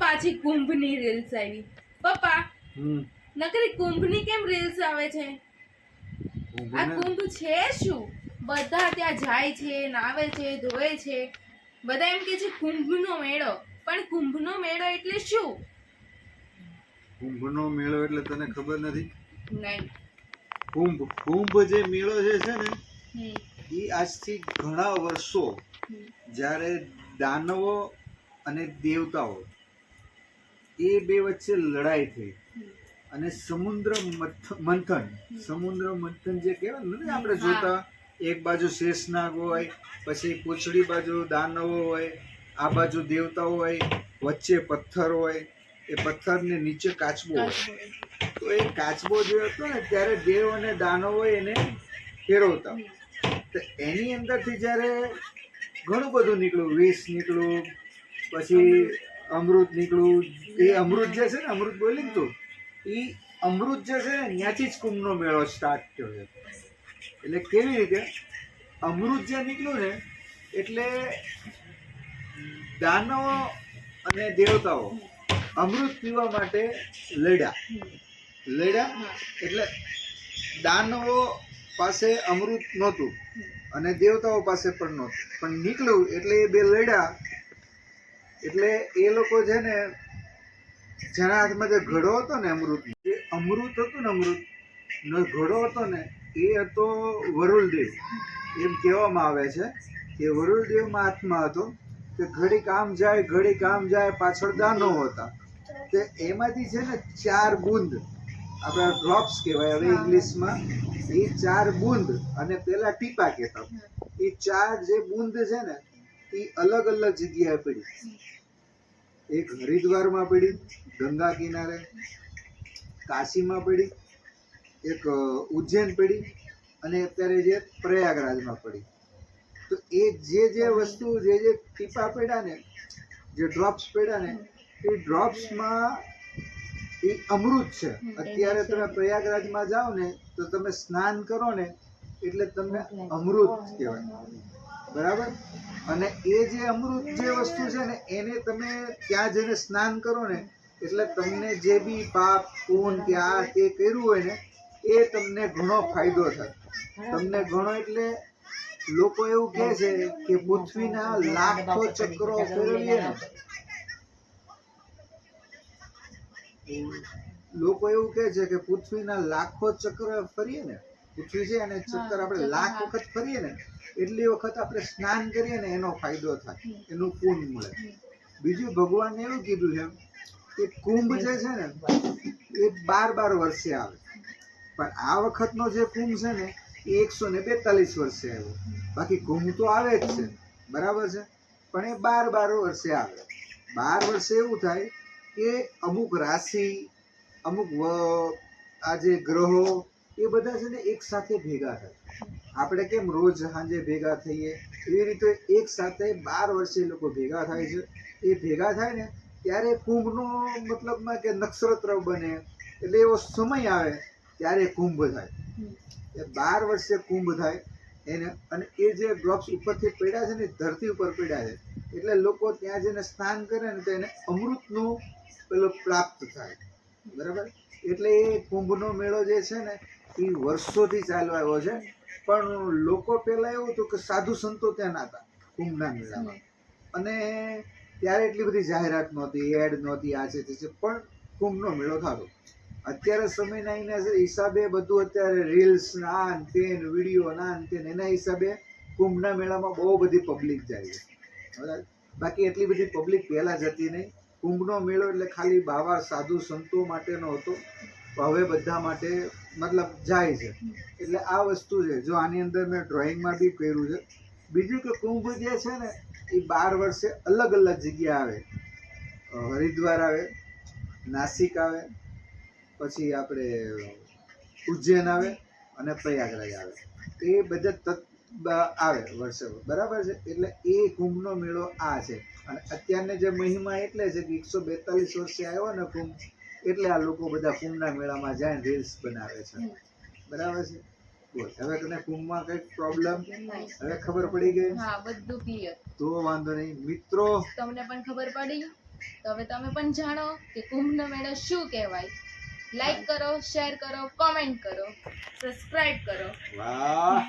પાછી કુંભની રીલ્સ આવી. પપ્પા હમ નકરી કુંભની કેમ રીલ્સ આવે છે? આ ઊંઘને કુંભ છે શું? બધા ત્યાં જાય છે, નાવે છે, ધોવે છે. બધા એમ કે છે કુંભનો મેળો. પણ કુંભનો મેળો એટલે શું? કુંભનો મેળો એટલે તને ખબર નથી? નહીં. કુંભ જે મેળો જે છે ને હમ. એ આજથી ઘણા વર્ષો જ્યારે દાનવો અને દેવતાઓ એ બે વચ્ચે લડાઈ થઈ અને સમુદ્ર મંથન જે કહેવાય ને આપણે જોતા, એક બાજુ શેષનાગ હોય, પછી પૂંછડી બાજુ દાનવો હોય, આ બાજુ દેવતાઓ હોય, વચ્ચે પથ્થર હોય, એ પથ્થરને નીચે કાચબો હોય. તો એ કાચબો જે હતો ને ત્યારે દેવ અને દાનવો એને ફેરવતા. તો એની અંદરથી જ્યારે ઘણું બધું નીકળ્યું, વિષ નીકળ્યું, પછી અમૃત નીકળ્યું. એ અમૃત જે છે ને, અમૃત બોલી ને તું, એ અમૃત જે છે ને ત્યાંથી જ કુંભનો મેળો સ્ટાર્ટ થયો છે. એટલે કેવી રીતે અમૃત જે નીકળ્યું ને એટલે દાનવો અને દેવતાઓ અમૃત પીવા માટે લડ્યા. એટલે દાનવો પાસે અમૃત નહોતું અને દેવતાઓ પાસે પણ નહોતું, પણ નીકળ્યું એટલે એ બે લડ્યા. એટલે એ લોકો છે ને, જેના હાથમાં જે ઘડો હતો ને અમૃત હતું ને અમૃતનો ઘડો હતો ને, એ હતો વરુણદેવ. એમ કહેવામાં આવે છે કે વરુણદેવમાં હાથમાં હતો કે ઘડીક આમ જાય પાછળ દાનવો હતા. તે એમાંથી છે ને 4 બૂંદ, આપણા ડ્રોપ્સ કહેવાય હવે ઇંગ્લિશમાં, એ 4 બૂંદ અને પેલા ટીપા કહેતા. એ 4 જે બૂંદ છે ને એ અલગ અલગ જગ્યાએ પડી. એક હરિદ્વારમાં પડી, ગંગા કિનારે, કાશીમાં પડી, એક ઉજ્જૈન પડી, અને અત્યારે જે પ્રયાગરાજમાં પડી. તો એ જે વસ્તુ જે ટીપા પડ્યા ને, જે ડ્રોપ્સ પડ્યા ને, એ ડ્રોપ્સમાં એ અમૃત છે. અત્યારે તમે પ્રયાગરાજમાં જાઓ ને તો તમે સ્નાન કરો ને એટલે તમને અમૃત કહેવાય, બરાબર? અને એ જે અમૃત જે વસ્તુ છે ને એને તમે ત્યાં જઈને સ્નાન કરો ને એટલે તમને જે બી પાપ પૂન કે આ તે કર્યું હોય ને એ તમને ઘણો ફાયદો થાય. તમને ઘણો એટલે લોકો એવું કહે છે કે પૃથ્વીના લાખો ચક્રો ફેરવીએ ને, લોકો એવું કહે છે કે પૃથ્વીના લાખો ચક્ર ફરીએ ને, પૃથ્વી છે અને ચક્કર આપણે લાખ વખત ફરીએ ને એટલી વખત આપણે સ્નાન કરીએ ને એનો ફાયદો થાય, એનું પુણ્ય મળે. બીજું ભગવાને એવું કીધું છે કે કુંભ જે છે ને એ 12 વર્ષે આવે, પણ આ વખતનો જે કુંભ છે ને એ 142 વર્ષે આવ્યો. બાકી કુંભ તો આવે જ છે, બરાબર છે, પણ એ 12 વર્ષે આવે. 12 વર્ષે એવું થાય કે અમુક રાશિ, અમુક આ જે ગ્રહો એ બધા છે ને એક સાથે ભેગા થાય. આપણે કેમ રોજ સાંજે ભેગા થઈએ એવી રીતે એક સાથે 12 વર્ષે લોકો ભેગા થાય છે. એ ભેગા થાય ને ત્યારે કુંભનો મતલબમાં કે નક્ષત્ર બને, એટલે એવો સમય આવે ત્યારે કુંભ થાય. એ 12 વર્ષે કુંભ થાય એને. અને એ જે ડ્રોપ્સ ઉપરથી પડ્યા છે ને ધરતી ઉપર પડ્યા છે એટલે લોકો ત્યાં જઈને સ્નાન કરે ને તો એને અમૃતનું પેલો પ્રાપ્ત થાય, બરાબર? એટલે એ કુંભનો મેળો જે છે ને એ વર્ષોથી ચાલવા આવ્યો છે. પણ લોકો પહેલા એવું હતું કે સાધુ સંતો ત્યાં ના હતા કુંભના મેળામાં, અને ત્યારે એટલી બધી જાહેરાત નહોતી, એડ નહોતી, આ છે તે છે, પણ કુંભનો મેળો થતો. અત્યારે સમયના એના હિસાબે બધું અત્યારે રીલ્સ ના તે વિડીયો ના તે એના હિસાબે કુંભના મેળામાં બહુ બધી પબ્લિક જાય છે, બરાબર? બાકી એટલી બધી પબ્લિક પહેલા જતી નહીં. કુંભનો મેળો એટલે ખાલી બાવા સાધુ સંતો માટેનો હતો, હવે બધા માટે મતલબ જાય છે. એટલે આ વસ્તુ છે. જો આની અંદર મેં ડ્રોઈંગમાં બી કર્યું છે. બીજું કે કુંભ જે છે ને એ 12 વર્ષે અલગ અલગ જગ્યા આવે. હરિદ્વાર આવે, નાસિક આવે, પછી આપણે ઉજ્જૈન આવે અને પ્રયાગરાજ આવે. એ બધા આવે વર્ષે, બરાબર છે? એટલે એ કુંભનો મેળો આ છે. અને અત્યારને જે મહિમા એટલે છે કે 142 વર્ષે આવ્યો ને કુંભ, એટલે આ લોકો બધા કુંભના મેળામાં જાય રીલ્સ બનાવે છે, બરાબર છે? બોલ, હવે તને કુંભમાં કઈક પ્રોબ્લેમ હવે ખબર પડી ગઈ? હા, બધું ક્લિયર. તો વાંધો નહીં મિત્રો, તમને પણ ખબર પડી? તો હવે તમે પણ જાણો કે કુંભનો મેળો શું કહેવાય. લાઈક કરો, શેર કરો, કોમેન્ટ કરો, સબસ્ક્રાઇબ કરો. વાહ